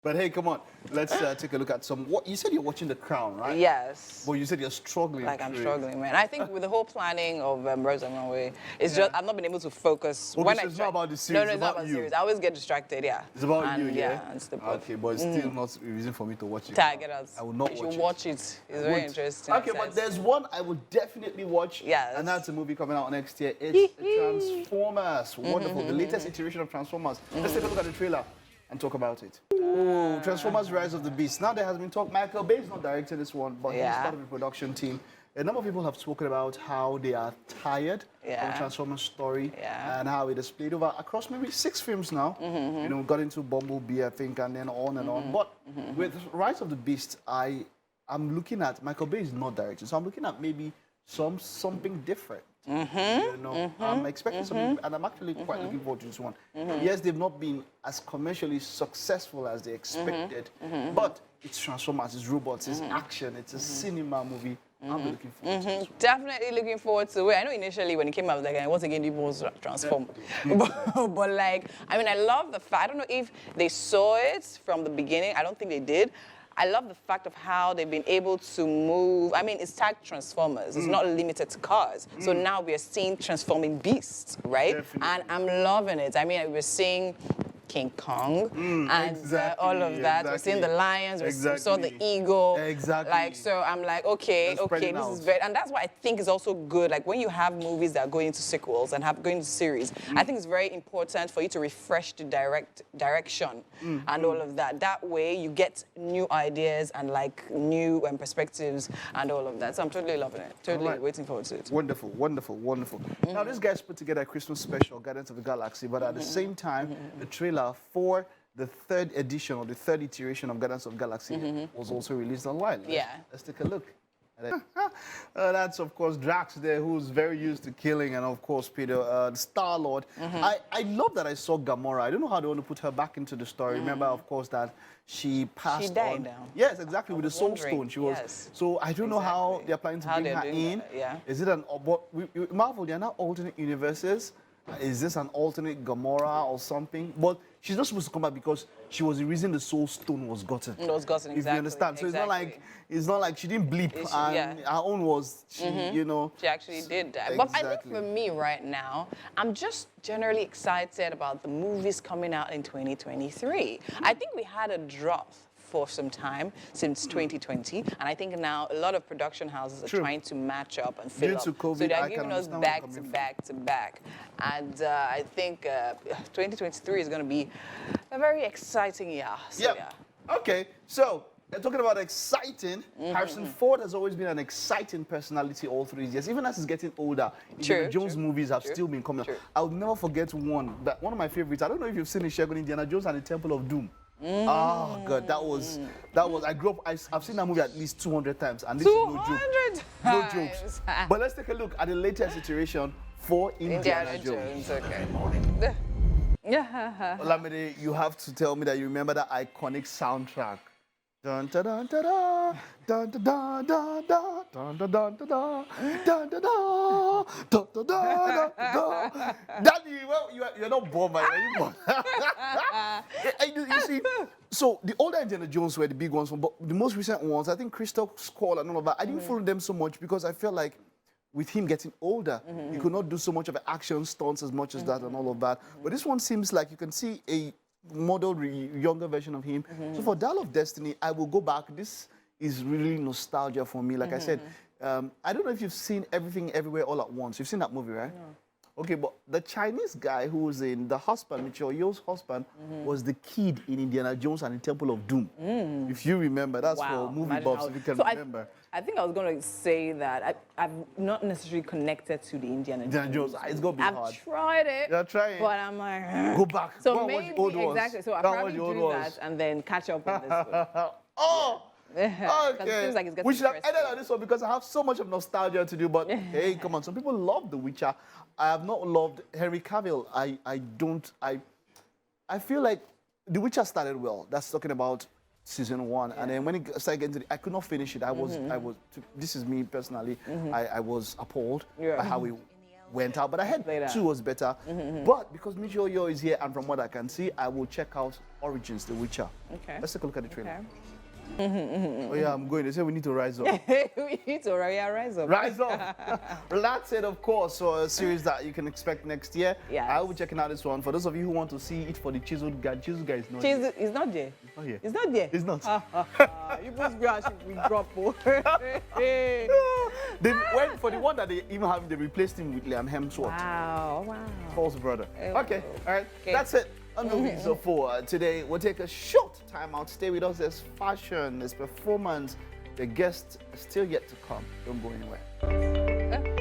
But hey, come on, let's take a look at some. What you said you're watching The Crown, right? Yes. But you said you're struggling. Like I'm struggling, man. I think with the whole planning of Rose and Runway, it's just I've not been able to focus. Okay, so it's not about the series. No, it's not about the series. I always get distracted. Yeah. It's about you, yeah. And it's the okay, but it's still not a reason for me to watch it. Target us. I will not you watch should it. watch it. It's very interesting. Okay, but there's one I will definitely watch. Yes. And that's a movie coming out next year. It's Transformers. Wonderful. The latest iteration of Transformers. Let's take a look at the trailer and talk about it. Oh, Transformers Rise of the Beast. Now there has been talk, Michael Bay is not directing this one, but he's part of the production team. A number of people have spoken about how they are tired of Transformers story and how it is played over across maybe 6 films now. You know, got into Bumblebee, I think, and then on and on. But with Rise of the Beast, I'm looking at, Michael Bay is not directing, so I'm looking at maybe something different. You know, I'm expecting something, and I'm actually quite looking forward to this one. Yes, they've not been as commercially successful as they expected, but it's Transformers, it's robots, it's action, it's a cinema movie. I'm looking forward to this one. Definitely looking forward to it. I know initially when it came out, I was like, once again, people was transformed. But like, I mean, I love the fact, I don't know if they saw it from the beginning. I don't think they did. I love the fact of how they've been able to move. I mean, it's tagged Transformers. It's not limited to cars. So now we are seeing transforming beasts, right? Definitely. And I'm loving it. I mean, we're seeing King Kong and all of that. We're seeing the lions, we saw the eagle. Like, so I'm like, okay, this is very, and that's why I think is also good. Like when you have movies that are going into sequels and going into series, I think it's very important for you to refresh the direction and all of that. That way you get new ideas and like new perspectives and all of that. So I'm totally loving it. Totally waiting forward to it. Wonderful, wonderful, wonderful. Now, this guy's put together a Christmas special, Guardians of the Galaxy, but at the same time, the trailer for the 3rd edition or the 3rd iteration of Guardians of the Galaxy was also released online. Let's take a look. That's, of course, Drax there, who's very used to killing, and, of course, Peter, the Star-Lord. I love that I saw Gamora. I don't know how they want to put her back into the story. Remember, of course, that she passed She died on. now. Yes, exactly, with the Soul Stone. She was. So I don't know how they're planning to bring her in. Is it an... But Marvel, they're not alternate universes. Is this an alternate Gamora or something? But she's not supposed to come back because she was the reason the Soul Stone was gotten. It was gotten, if you understand. So it's not like she didn't bleep and her own was, you know. She actually did that. But I think for me right now, I'm just generally excited about the movies coming out in 2023. I think we had a drop for some time since 2020, and I think now a lot of production houses are trying to match up and fill up. COVID, so they're giving us back to back to back, and I think 2023 is going to be a very exciting year. So, Okay, so talking about exciting, Harrison Ford has always been an exciting personality all through his years, even as he's getting older. Indiana Jones movies have still been coming out. I'll never forget one of my favorites. I don't know if you've seen it, Shegun, Indiana Jones and the Temple of Doom. Oh God, that was. I grew up. I've seen that movie at least 200 times, and this is no joke. No jokes. But let's take a look at the latest iteration for Indiana Jones. Okay. Olamide, you have to tell me that you remember that iconic soundtrack. Dun da dun da da dun da da da da dun da dun da da dun da da dun da da da. Daddy, well, you're not born, man. Are you born? You see, so the older Indiana Jones were the big ones, but the most recent ones, I think Crystal Skull and all of that, I didn't follow them so much because I felt like with him getting older, he could not do so much of an action stunts as much as that and all of that. But this one seems like you can see a modeled younger version of him. So for Dial of Destiny, I will go back. This is really nostalgia for me. Like I said, I don't know if you've seen Everything Everywhere All at Once. You've seen that movie, right? No. Okay, but the Chinese guy who was in the husband, Michelle Yeoh's husband, was the kid in Indiana Jones and the Temple of Doom. If you remember, that's for movie buffs, if you can remember. I think I was going to say that I'm not necessarily connected to the Indiana Jones. It's going to be hard. I've tried it. You're trying. But I'm like... Go back. So maybe, exactly. So I'll probably do that and then catch up with this one. Okay. It like it's we should have ended on this one because I have so much of nostalgia to do. But hey, come on. Some people love The Witcher. I have not loved Henry Cavill. I feel like The Witcher started well. That's talking about season 1, and then when it started getting to I could not finish it. I was. This is me personally. I was appalled by how went out, but I heard 2 was better. But because Mijoyo is here, and from what I can see, I will check out Origins, The Witcher. Okay. Let's take a look at the trailer. Okay. Oh yeah, I'm going. They say we need to rise up. We need to rise up. Rise up. Well, that's it, of course. So a series that you can expect next year. Yes. I will be checking out this one. For those of you who want to see it for the Chiseled Guy is not here. It's not there. It's not here. It's not there. It's not. You must be asking we drop. They went for the one that they even have. They replaced him with Liam Hemsworth. Wow. False brother. Okay. All right. Okay. That's it. On the weeks of 4 today, we'll take a short time out. Stay with us. There's fashion, there's performance. The guests are still yet to come. Don't go anywhere.